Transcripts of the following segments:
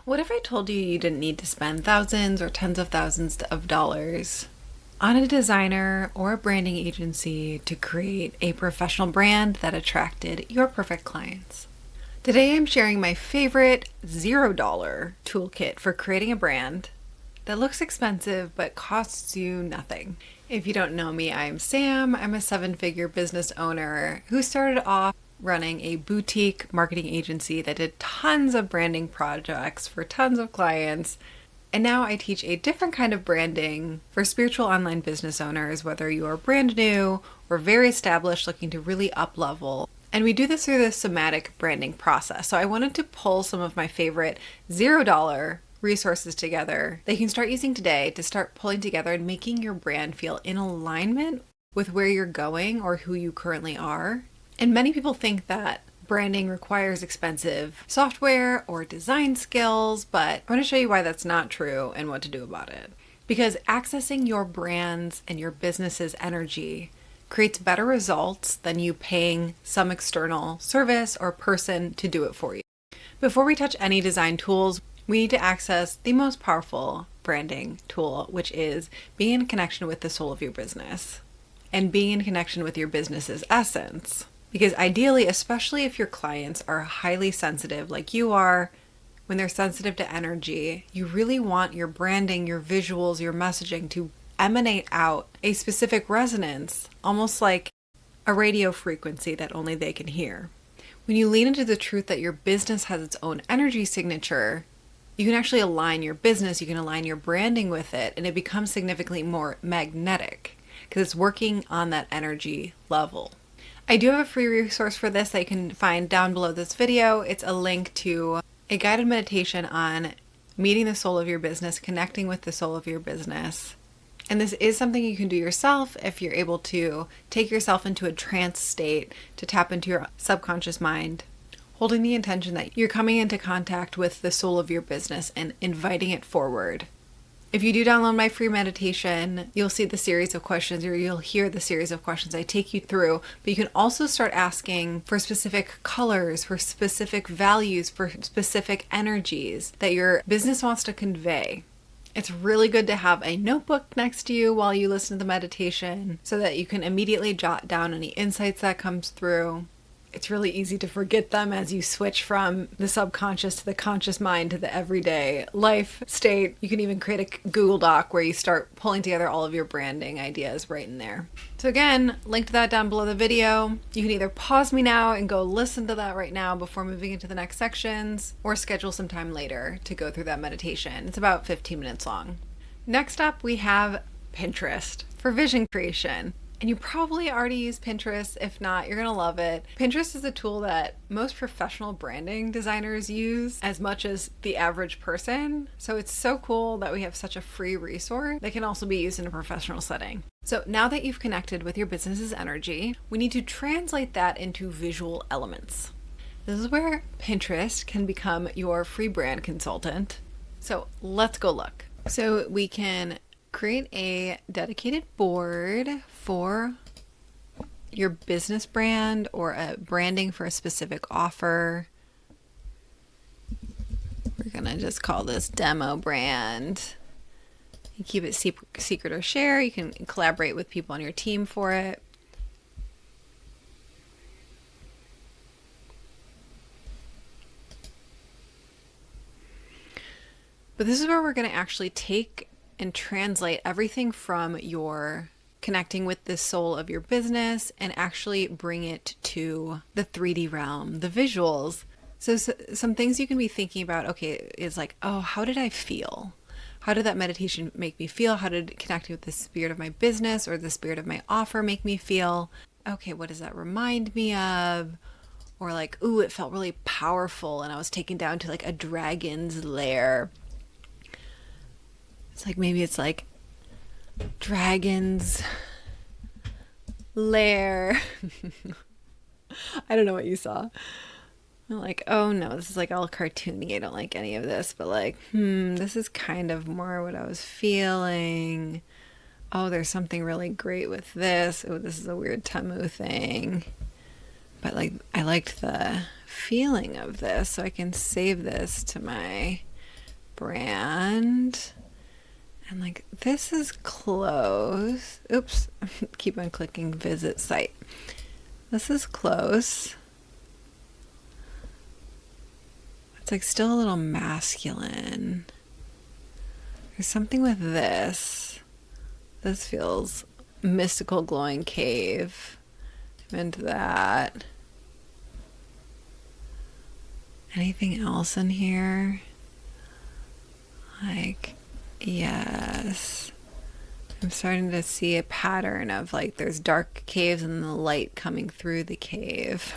What if I told you you didn't need to spend thousands or tens of thousands of dollars on a designer or a branding agency to create a professional brand that attracted your perfect clients? Today I'm sharing my favorite $0 toolkit for creating a brand that looks expensive but costs you nothing. If you don't know me, I'm Sam. I'm a 7-figure business owner who started off running a boutique marketing agency that did tons of branding projects for tons of clients. And now I teach a different kind of branding for spiritual online business owners, whether you are brand new or very established looking to really uplevel. And we do this through the somatic branding process. So I wanted to pull some of my favorite $0 resources together that you can start using today to start pulling together and making your brand feel in alignment with where you're going or who you currently are. And many people think that branding requires expensive software or design skills, but I want to show you why that's not true and what to do about it. Because accessing your brand's and your business's energy creates better results than you paying some external service or person to do it for you. Before we touch any design tools, we need to access the most powerful branding tool, which is being in connection with the soul of your business and being in connection with your business's essence. Because ideally, especially if your clients are highly sensitive like you are, when they're sensitive to energy, you really want your branding, your visuals, your messaging to emanate out a specific resonance, almost like a radio frequency that only they can hear. When you lean into the truth that your business has its own energy signature, you can actually align your business, you can align your branding with it, and it becomes significantly more magnetic because it's working on that energy level. I do have a free resource for this that you can find down below this video. It's a link to a guided meditation on meeting the soul of your business, connecting with the soul of your business. And this is something you can do yourself if you're able to take yourself into a trance state to tap into your subconscious mind, holding the intention that you're coming into contact with the soul of your business and inviting it forward. If you do download my free meditation, you'll see the series of questions, or you'll hear the series of questions I take you through, but you can also start asking for specific colors, for specific values, for specific energies that your business wants to convey. It's really good to have a notebook next to you while you listen to the meditation so that you can immediately jot down any insights that comes through. It's really easy to forget them as you switch from the subconscious to the conscious mind to the everyday life state. You can even create a Google Doc where you start pulling together all of your branding ideas right in there. So again, link to that down below the video. You can either pause me now and go listen to that right now before moving into the next sections, or schedule some time later to go through that meditation. It's about 15 minutes long. Next up, we have Pinterest for vision creation. And you probably already use Pinterest. If not, you're gonna love it. Pinterest is a tool that most professional branding designers use as much as the average person. So it's so cool that we have such a free resource that can also be used in a professional setting. So now that you've connected with your business's energy, we need to translate that into visual elements. This is where Pinterest can become your free brand consultant. So let's go look. So we can create a dedicated board for your business brand or a branding for a specific offer. We're gonna just call this demo brand. You keep it secret or share. You can collaborate with people on your team for it. But this is where we're gonna actually take and translate everything from your connecting with the soul of your business and actually bring it to the 3D realm, the visuals. So some things you can be thinking about, okay, is like, oh, how did I feel? How did that meditation make me feel? How did connecting with the spirit of my business or the spirit of my offer make me feel? Okay, what does that remind me of? Or like, ooh, it felt really powerful and I was taken down to like a dragon's lair. It's like, maybe it's like dragon's lair. I don't know what you saw. I'm like, oh no, this is like all cartoony. I don't like any of this, but like, this is kind of more what I was feeling. Oh, there's something really great with this. Oh, this is a weird Temu thing. But like, I liked the feeling of this, so I can save this to my brand. And like, this is close. Oops, keep on clicking visit site. This is close. It's like still a little masculine. There's something with this. This feels mystical glowing cave. I'm into that. Anything else in here? Like, yes. I'm starting to see a pattern of like there's dark caves and the light coming through the cave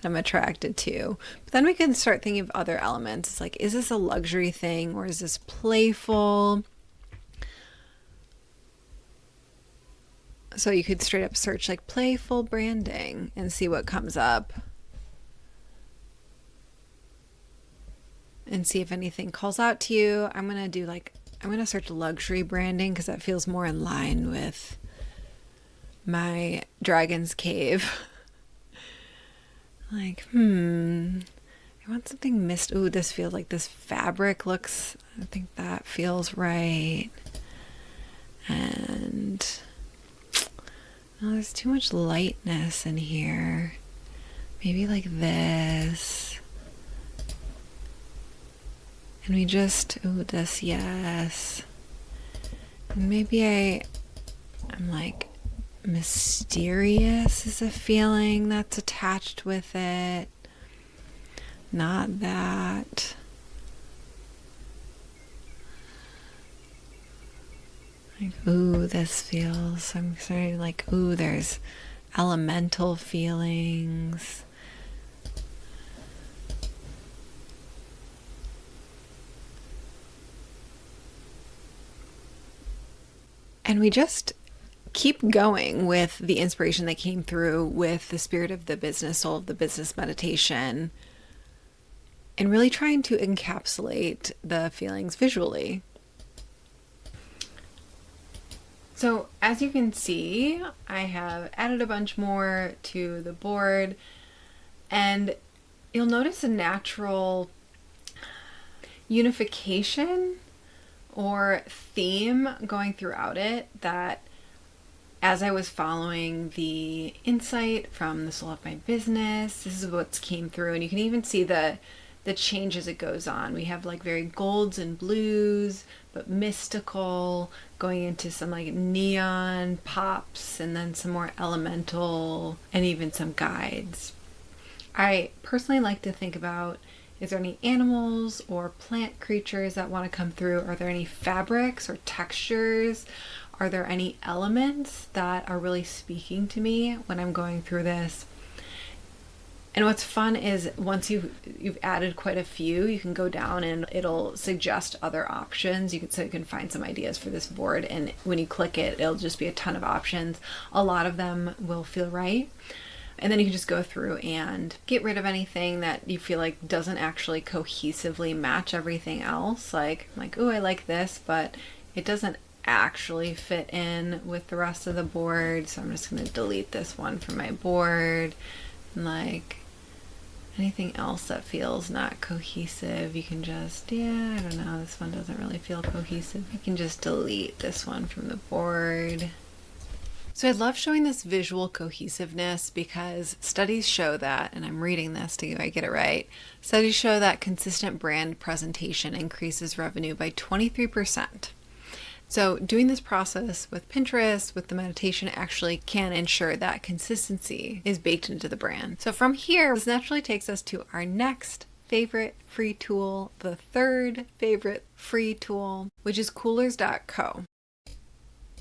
that I'm attracted to. But then we can start thinking of other elements. It's like, is this a luxury thing or is this playful? So you could straight up search like playful branding and see what comes up. And see if anything calls out to you. I'm going to search luxury branding because that feels more in line with my dragon's cave. Like, I want something mist. Ooh, this feels like this fabric looks, I think that feels right. And oh, there's too much lightness in here. Maybe like this. And we just, ooh, this, yes. And maybe I'm like, mysterious is a feeling that's attached with it. Not that. Like, ooh, this feels, I'm starting like, ooh, there's elemental feelings. And we just keep going with the inspiration that came through with the spirit of the business, soul of the business meditation, and really trying to encapsulate the feelings visually. So as you can see, I have added a bunch more to the board, and you'll notice a natural unification or theme going throughout it that as I was following the insight from the soul of my business, this is what's came through. And you can even see the change as it goes on. We have like very golds and blues, but mystical, going into some like neon pops, and then some more elemental, and even some guides. I personally like to think about, is there any animals or plant creatures that want to come through? Are there any fabrics or textures? Are there any elements that are really speaking to me when I'm going through this? And what's fun is once you've added quite a few, you can go down and it'll suggest other options. So you can find some ideas for this board, and when you click it, it'll just be a ton of options. A lot of them will feel right. And then you can just go through and get rid of anything that you feel like doesn't actually cohesively match everything else. Like, oh, I like this, but it doesn't actually fit in with the rest of the board. So I'm just going to delete this one from my board. And like anything else that feels not cohesive, you can just, I don't know, this one doesn't really feel cohesive. You can just delete this one from the board. So I love showing this visual cohesiveness because studies show that, and I'm reading this to get it right, studies show that consistent brand presentation increases revenue by 23%. So doing this process with Pinterest, with the meditation, actually can ensure that consistency is baked into the brand. So from here, this naturally takes us to our next favorite free tool, the third favorite free tool, which is coolers.co.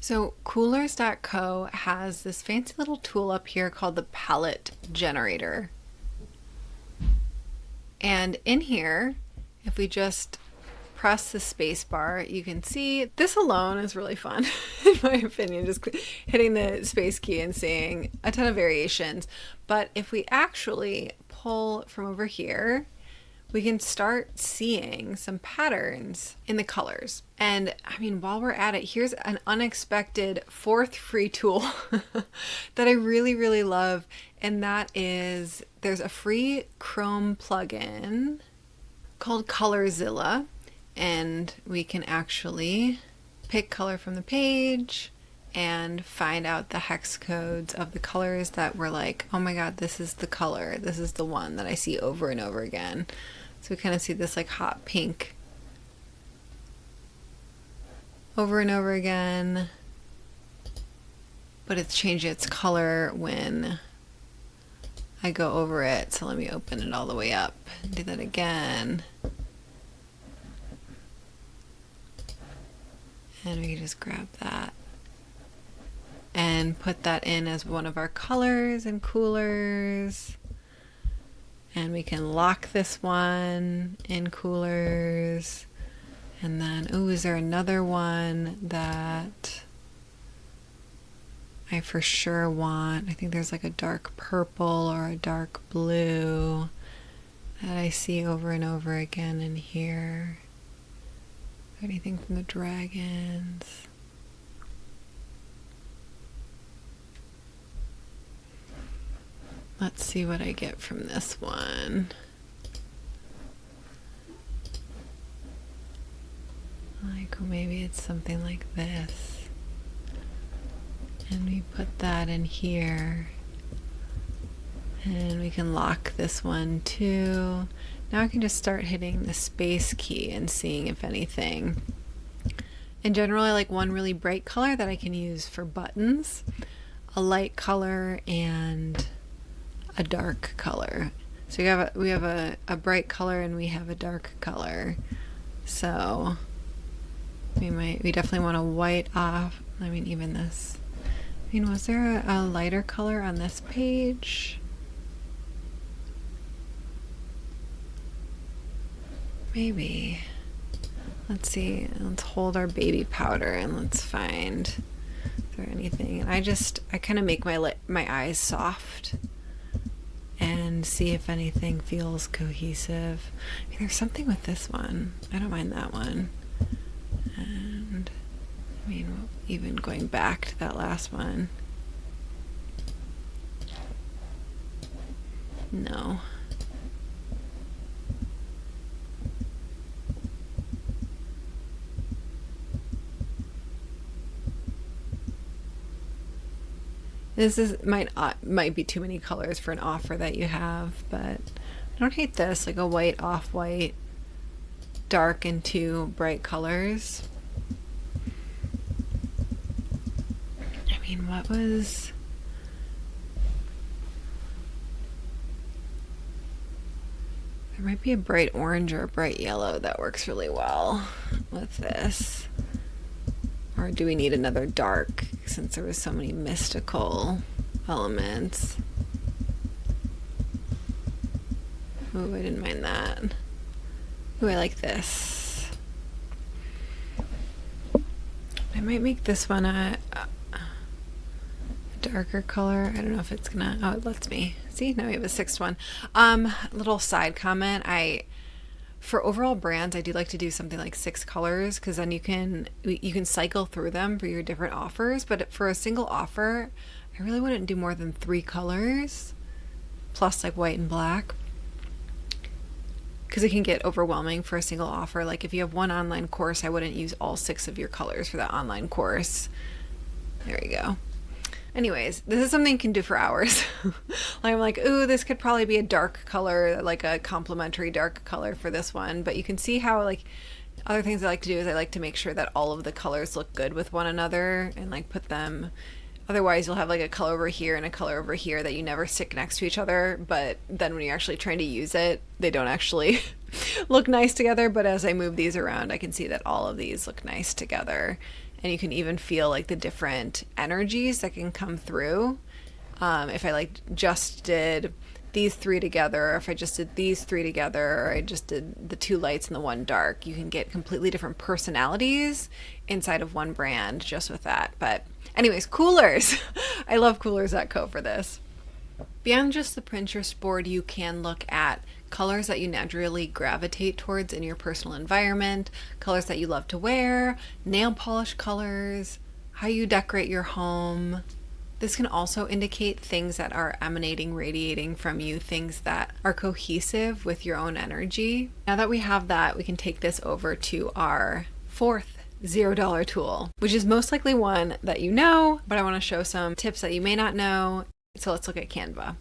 So coolers.co has this fancy little tool up here called the palette generator. And in here, if we just press the space bar, you can see this alone is really fun, in my opinion, just hitting the space key and seeing a ton of variations. But if we actually pull from over here, we can start seeing some patterns in the colors. And I mean, while we're at it, here's an unexpected fourth free tool that I really, really love. And that is, there's a free Chrome plugin called Colorzilla. and we can actually pick color from the page and find out the hex codes of the colors that we're like, oh my god, this is the color, this is the one that I see over and over again. So we kind of see this like hot pink over and over again, but it's changing its color when I go over it. So let me open it all the way up and do that again. And we can just grab that and put that in as one of our colors and coolers. And we can lock this one in coolers. And then, oh, is there another one that I for sure want? I think there's like a dark purple or a dark blue that I see over and over again in here. Anything from the dragons? Let's see what I get from this one. Like, maybe it's something like this. And we put that in here. And we can lock this one too. Now I can just start hitting the space key and seeing if anything. In general, I like one really bright color that I can use for buttons, a light color, and a dark color. So we have a bright color and we have a dark color. So we definitely want to white off. I mean, even this. I mean, was there a lighter color on this page? Maybe. Let's see. Let's hold our baby powder and let's find is there anything. And I kind of make my eyes soft and see if anything feels cohesive. I mean, there's something with this one. I don't mind that one. And I mean, even going back to that last one. No. This might be too many colors for an offer that you have, but I don't hate this, like a white, off-white, dark, and two bright colors. I mean, what was... There might be a bright orange or a bright yellow that works really well with this. Or do we need another dark, since there was so many mystical elements? Ooh, I didn't mind that. Ooh, I like this. I might make this one a darker color. I don't know if it's gonna... Oh, it lets me. See, now we have a sixth one. Little side comment. For overall brands, I do like to do something like 6 colors, because then you can cycle through them for your different offers. But for a single offer, I really wouldn't do more than 3 colors, plus like white and black, because it can get overwhelming for a single offer. Like if you have one online course, I wouldn't use all 6 of your colors for that online course. There you go. Anyways, this is something you can do for hours. I'm like, ooh, this could probably be a dark color, like a complementary dark color for this one. But you can see how, like, other things I like to do is I like to make sure that all of the colors look good with one another and like put them. Otherwise, you'll have like a color over here and a color over here that you never stick next to each other. But then when you're actually trying to use it, they don't actually look nice together. But as I move these around, I can see that all of these look nice together. And you can even feel like the different energies that can come through. If I like just did these 3 together, or if I just did these 3 together, or I just did the 2 lights and the 1 dark, you can get completely different personalities inside of one brand just with that. But anyways, coolers. I love coolers.co for this. Beyond just the Pinterest board, you can look at colors that you naturally gravitate towards in your personal environment, colors that you love to wear, nail polish colors, how you decorate your home, This can also indicate things that are emanating, radiating from you, things that are cohesive with your own energy. Now that we have that, we can take this over to our fourth $0 tool, which is most likely one that you know, but I want to show some tips that you may not know. So let's look at Canva.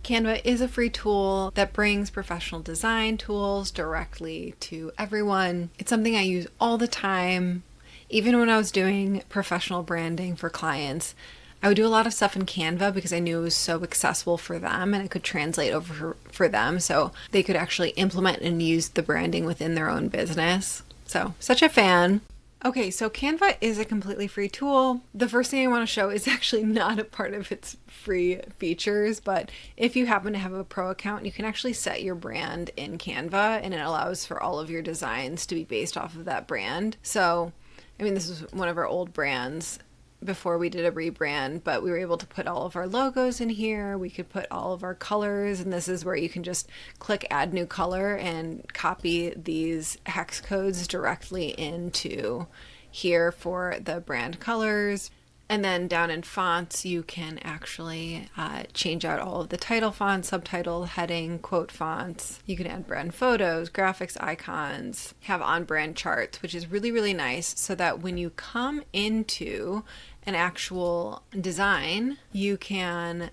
Canva is a free tool that brings professional design tools directly to everyone. It's something I use all the time. Even when I was doing professional branding for clients, I would do a lot of stuff in Canva because I knew it was so accessible for them and it could translate over for them so they could actually implement and use the branding within their own business. So, such a fan. Okay, so Canva is a completely free tool. The first thing I want to show is actually not a part of its free features, but if you happen to have a pro account, you can actually set your brand in Canva and it allows for all of your designs to be based off of that brand. So, I mean, this is one of our old brands before we did a rebrand, but we were able to put all of our logos in here. We could put all of our colors, and this is where you can just click add new color and copy these hex codes directly into here for the brand colors. And then down in fonts, you can actually change out all of the title fonts, subtitle, heading, quote fonts. You can add brand photos, graphics, icons, have on-brand charts, which is really, really nice so that when you come into an actual design, you can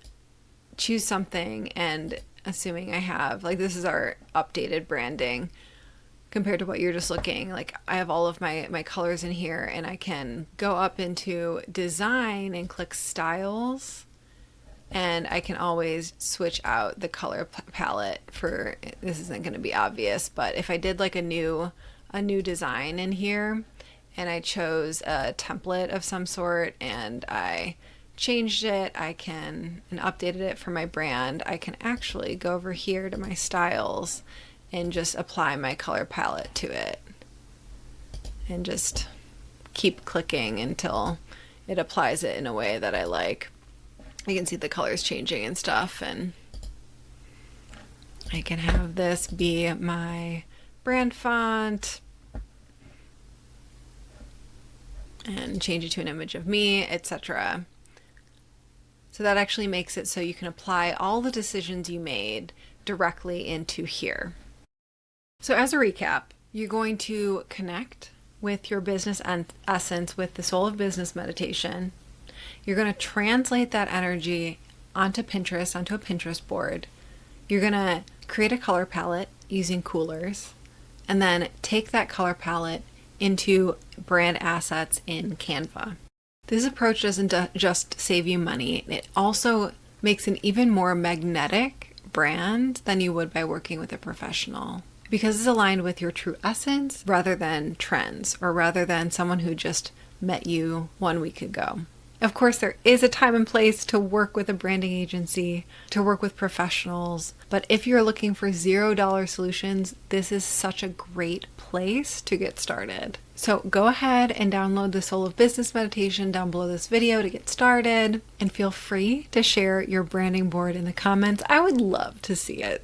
choose something and assuming I have, like this is our updated branding, compared to what you're just looking, like I have all of my colors in here and I can go up into design and click styles and I can always switch out the color palette for, this isn't going to be obvious, but if I did like a new design in here and I chose a template of some sort and I changed it, and updated it for my brand, I can actually go over here to my styles and just apply my color palette to it and just keep clicking until it applies it in a way that I like. You can see the colors changing and stuff, and I can have this be my brand font and change it to an image of me, etc. So that actually makes it so you can apply all the decisions you made directly into here. So as a recap, you're going to connect with your business essence with the Soul of Business meditation. You're going to translate that energy onto Pinterest, onto a Pinterest board. You're going to create a color palette using coolers, and then take that color palette into brand assets in Canva. This approach doesn't just save you money, it also makes an even more magnetic brand than you would by working with a professional, because it's aligned with your true essence rather than trends, or rather than someone who just met you 1 week ago. Of course, there is a time and place to work with a branding agency, to work with professionals, but if you're looking for $0 solutions, this is such a great place to get started. So go ahead and download the Soul of Business meditation down below this video to get started, and feel free to share your branding board in the comments. I would love to see it.